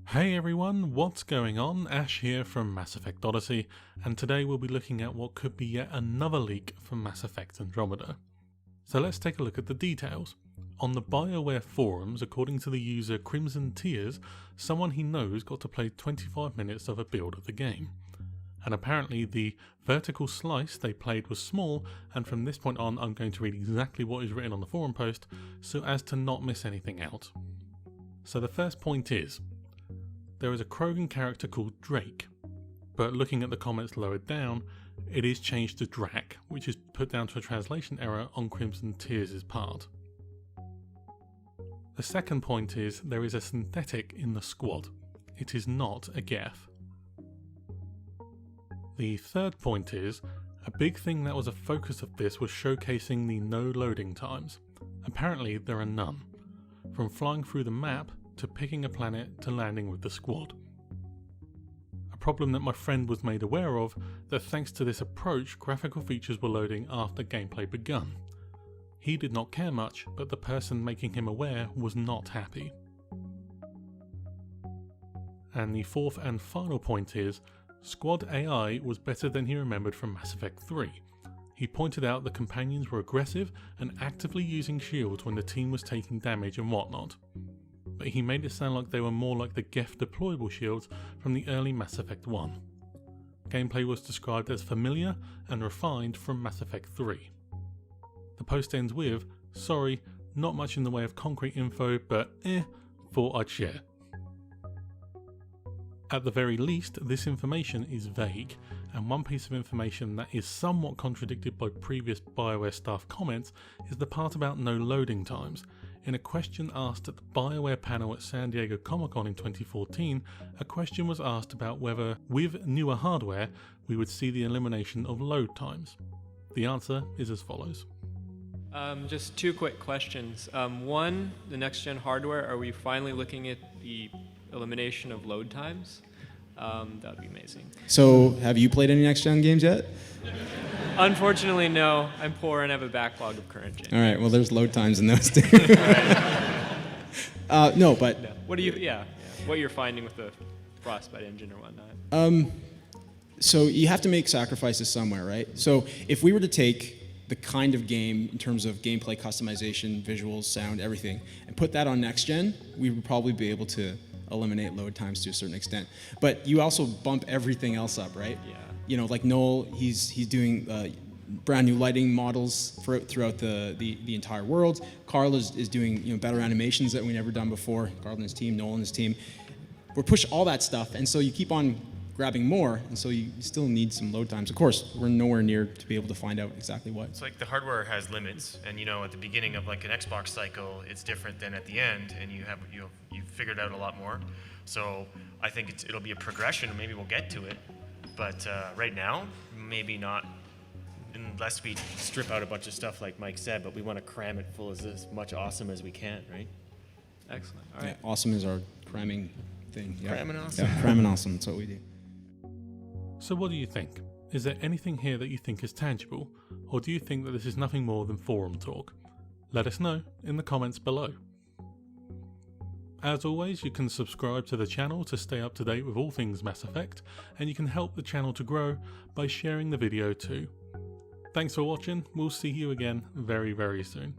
Hey everyone, what's going on? Ash here from Mass Effect Odyssey, and today we'll be looking at what could be yet another leak from Mass Effect Andromeda. So let's take a look at the details. On the BioWare forums, according to the user Crimson Tears, someone he knows got to play 25 minutes of a build of the game. And apparently the vertical slice they played was small, and from this point on I'm going to read exactly what is written on the forum post so as to not miss anything out. So the first point is, there is a Krogan character called Drake, but looking at the comments lower down, it is changed to Drac, which is put down to a translation error on Crimson Tears' part. The second point is, there is a synthetic in the squad. It is not a Geth. The third point is, a big thing that was a focus of this was showcasing the no loading times. Apparently there are none. From flying through the map, to picking a planet, to landing with the squad. A problem that my friend was made aware of, that thanks to this approach, graphical features were loading after gameplay begun. He did not care much, but the person making him aware was not happy. And the fourth and final point is, Squad AI was better than he remembered from Mass Effect 3. He pointed out the companions were aggressive and actively using shields when the team was taking damage and whatnot. But he made it sound like they were more like the Geth deployable shields from the early Mass Effect 1. Gameplay was described as familiar and refined from Mass Effect 3. The post ends with, sorry, not much in the way of concrete info, but thought I'd share. At the very least, this information is vague, and one piece of information that is somewhat contradicted by previous BioWare staff comments is the part about no loading times. In a question asked at the BioWare panel at San Diego Comic-Con in 2014, a question was asked about whether, with newer hardware, we would see the elimination of load times. The answer is as follows. Just two quick questions. One, the next-gen hardware, are we finally looking at the elimination of load times? That would be amazing. So, have you played any next-gen games yet? Unfortunately, no. I'm poor and have a backlog of current gen. All right, well, there's load times in those too. No, but... No. What do you, what you're finding with the Frostbite engine or whatnot? So you have to make sacrifices somewhere, right? So if we were to take the kind of game in terms of gameplay customization, visuals, sound, everything, and put that on next-gen, we would probably be able to eliminate load times to a certain extent. But you also bump everything else up, right? Yeah. You know, like Noel, he's doing brand new lighting models throughout the entire world. Carl is doing better animations that we've never done before. Carl and his team, Noel and his team. We're pushing all that stuff, and so you keep on grabbing more, and so you still need some load times. Of course, we're nowhere near to be able to find out exactly what. It's like the hardware has limits, and at the beginning of like an Xbox cycle, it's different than at the end, and you've figured out a lot more. So I think it'll be a progression, and maybe we'll get to it. But right now, maybe not, unless we strip out a bunch of stuff like Mike said, but we want to cram it full of as much awesome as we can, right? Excellent. All right. Yeah, awesome is our cramming thing. Yeah. Cramming awesome. Yeah, cramming awesome, that's what we do. So what do you think? Is there anything here that you think is tangible, or do you think that this is nothing more than forum talk? Let us know in the comments below. As always, you can subscribe to the channel to stay up to date with all things Mass Effect, and you can help the channel to grow by sharing the video too. Thanks for watching, we'll see you again very, very soon.